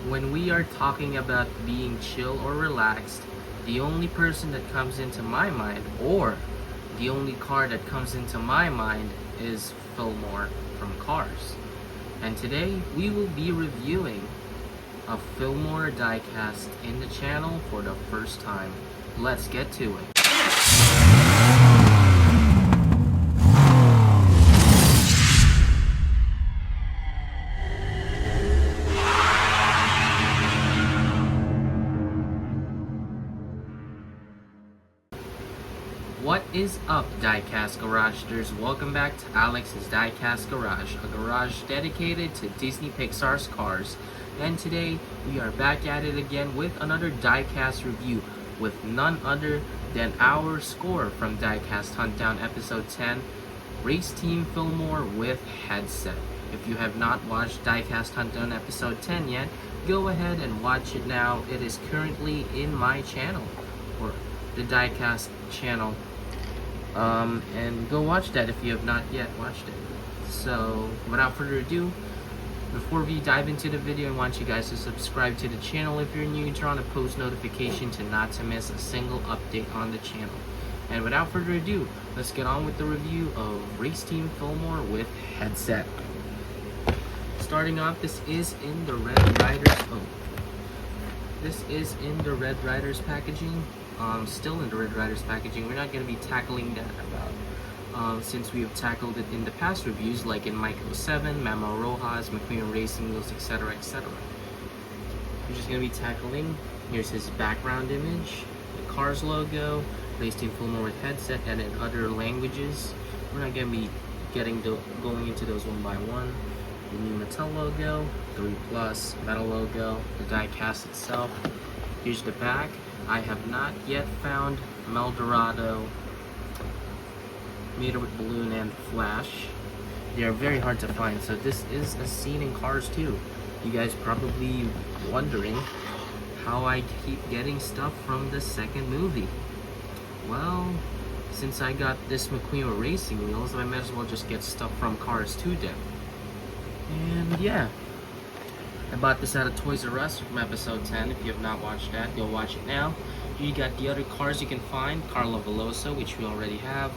When we are talking about being chill or relaxed, the only person that comes into my mind, or the only car that comes into my mind, is Fillmore from Cars. And today we will be reviewing a Fillmore diecast in the channel for the first time. Let's get to it. What is up, Diecast Garagsters? Welcome back to Alex's Diecast Garage, a garage dedicated to Disney Pixar's Cars. And today, we are back at it again with another diecast review with none other than our score from Diecast Huntdown Episode 10, Race Team Fillmore with Headset. If you have not watched Diecast Huntdown Episode 10 yet, go ahead and watch it now. It is currently in my channel, or the Diecast channel. And go watch that if you have not yet watched it. So, without further ado, before we dive into the video, I want you guys to subscribe to the channel if you're new, turn on the post notification to miss a single update on the channel. And without further ado, let's get on with the review of Race Team Fillmore with Headset. Starting off, this is in the Red Riders packaging. Still in the Red Riders packaging. We're not going to be tackling that about since we have tackled it in the past reviews, like in Mike 07, Mamo Rojas, McQueen Racing Wheels, etc., etc. We're just going to be tackling. Here's his background image, the Cars logo, Race Team Fillmore with Headset, and in other languages. We're not going to be going into those one by one. The new Mattel logo, 3+, metal logo, the diecast itself. Here's the back. I have not yet found Meldorado, Meter with Balloon, and Flash. They are very hard to find, so this is a scene in Cars 2. You guys probably wondering how I keep getting stuff from the second movie. Well, since I got this McQueen with Racing Wheels, I might as well just get stuff from Cars 2 then. And yeah. I bought this at a Toys R Us from episode 10. If you have not watched that, go watch it now. You got the other cars you can find. Carlo Veloso, which we already have.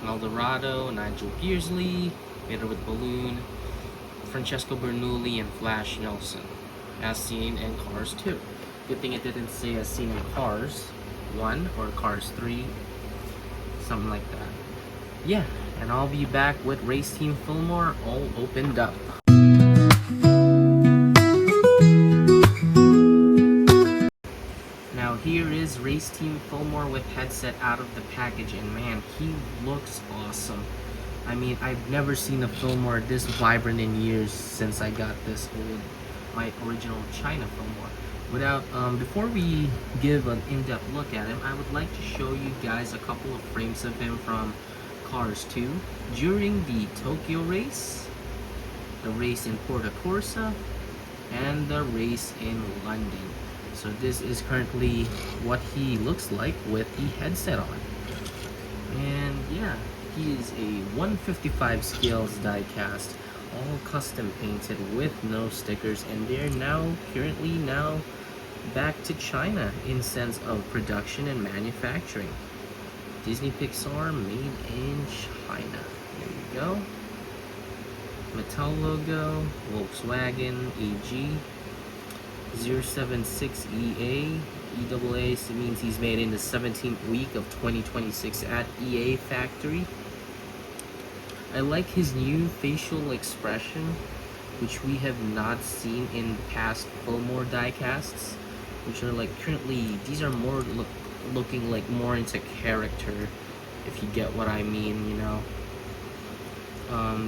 Meldorado, Nigel Pearsley, Meter with Balloon, Francesco Bernoulli, and Flash Nelson, as seen in Cars 2. Good thing it didn't say as seen in Cars 1 or Cars 3. Something like that. Yeah, and I'll be back with Race Team Fillmore all opened up. Here is Race Team Fillmore with Headset out of the package, and man, he looks awesome. I mean, I've never seen a Fillmore this vibrant in years since I got this my original China Fillmore. Before we give an in-depth look at him, I would like to show you guys a couple of frames of him from Cars 2 during the Tokyo race, the race in Porto Corsa, and the race in London. So this is currently what he looks like with the headset on. And yeah, he is a 155 scales diecast, all custom painted with no stickers, and they're currently back to China in sense of production and manufacturing. Disney Pixar made in China. There you go. Mattel logo, Volkswagen AG. 076EA. EAA, so it means he's made in the 17th week of 2026 at EA Factory. I like his new facial expression, which we have not seen in past Fillmore diecasts, which are like currently, these are more looking like more into character, if you get what I mean, you know.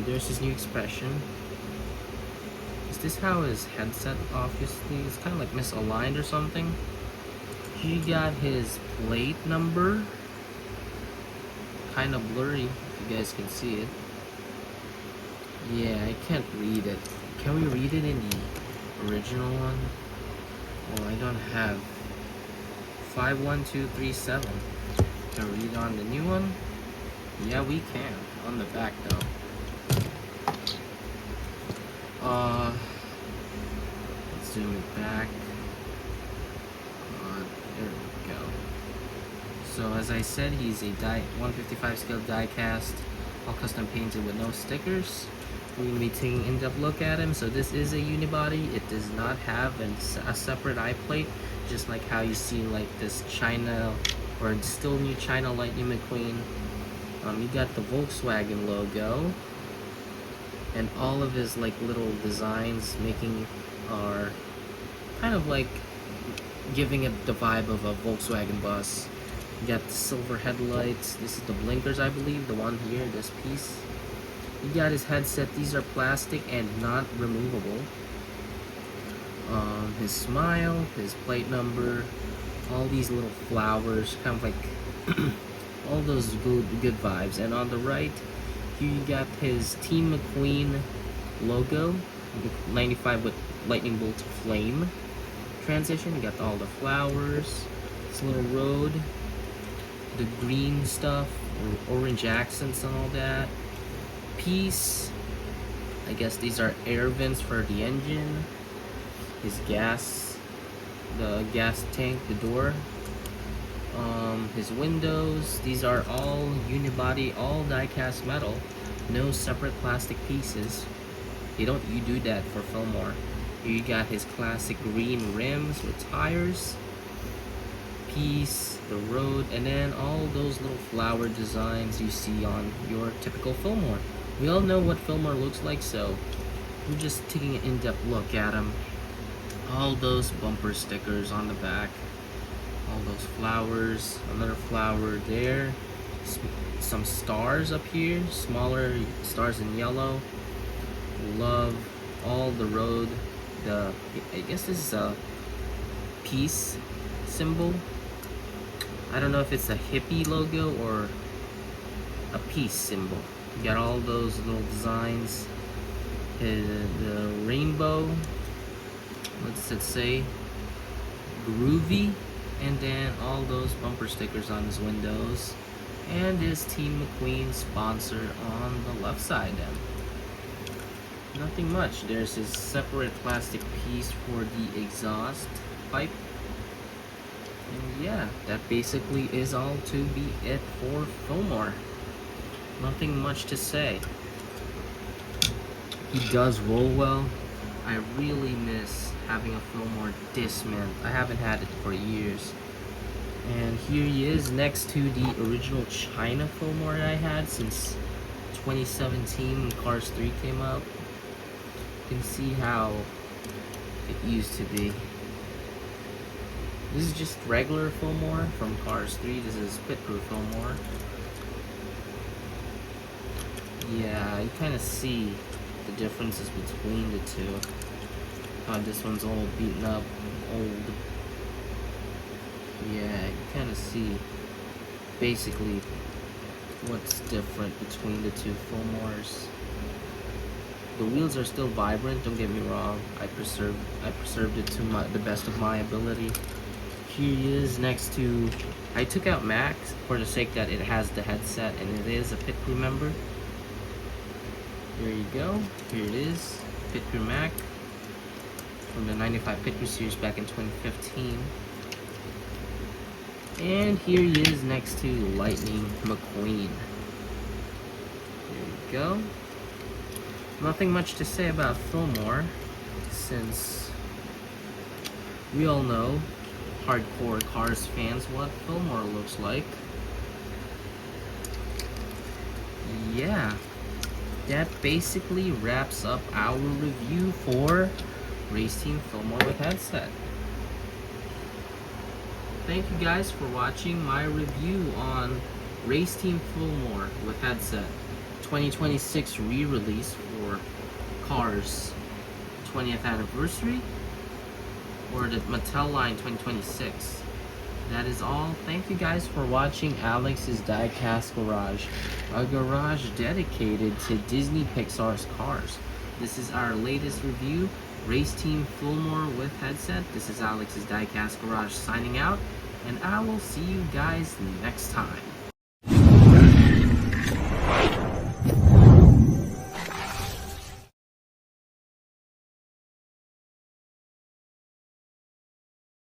There's his new expression. Is this how his headset, obviously? It's kind of like misaligned or something. He got his plate number. Kind of blurry, if you guys can see it. Yeah, I can't read it. Can we read it in the original one? Well, I don't have 51237. Can we read on the new one? Yeah, we can. On the back, though. zoom it back. There we go. So as I said, he's a 155 scale die cast, all custom painted with no stickers. We're going to be taking an in-depth look at him. So this is a unibody. It does not have a separate eye plate, just like how you see like this China or still new China Lightning McQueen. You got the Volkswagen logo and all of his like little designs making are kind of like giving it the vibe of a Volkswagen bus. You got the silver headlights. This is the blinkers, I believe, the one here, this piece. You got his headset. These are plastic and not removable. His smile, his plate number, all these little flowers, kind of like all those good vibes. And on the right, here you got his Team McQueen logo, 95 with lightning bolt flame transition. You got all the flowers, this little road, the green stuff, or orange accents and all that. Piece, I guess these are air vents for the engine. His gas, the gas tank, the door. His windows. These are all unibody, all die-cast metal, no separate plastic pieces. You do that for Fillmore. Here you got his classic green rims with tires, piece, the road, and then all those little flower designs you see on your typical Fillmore. We all know what Fillmore looks like, so we're just taking an in-depth look at him. All those bumper stickers on the back, all those flowers, another flower there, some stars up here, smaller stars in yellow. Love all the road. I guess this is a peace symbol. I don't know if it's a hippie logo or a peace symbol. You got all those little designs. The rainbow, what's it say? Groovy. And then all those bumper stickers on his windows. And his Team McQueen sponsor on the left side then. Nothing much. There's his separate plastic piece for the exhaust pipe. And yeah, that basically is all to be it for Fillmore. Nothing much to say. He does roll well. I really miss having a Fillmore this mint. I haven't had it for years. And here he is next to the original China Fillmore I had since 2017 when Cars 3 came out. You can see how it used to be. This is just regular Fillmore from Cars 3. This is Pit Crew Fillmore. Yeah, you kind of see the differences between the two. This one's all beaten up, old. Yeah, you kind of see basically what's different between the two Fillmores. The wheels are still vibrant, don't get me wrong. I preserved it to the best of my ability. Here he is next to, I took out Max for the sake that it has the headset and it is a Pit Crew member. There you go. Here it is, Pit Crew Mac from the 95 Pit Crew series back in 2015. And here he is next to Lightning McQueen. There you go. Nothing much to say about Fillmore, since we all know, hardcore Cars fans, what Fillmore looks like. Yeah, that basically wraps up our review for Race Team Fillmore with headset. Thank you guys for watching my review on Race Team Fillmore with headset 2026 re-release for Cars 20th anniversary, or the Mattel line 2026. That is all. Thank you guys for watching Alex's Diecast Garage, a garage dedicated to Disney Pixar's Cars. This is our latest review, Race Team Fillmore with headset. This is Alex's Diecast Garage signing out, and I will see you guys next time.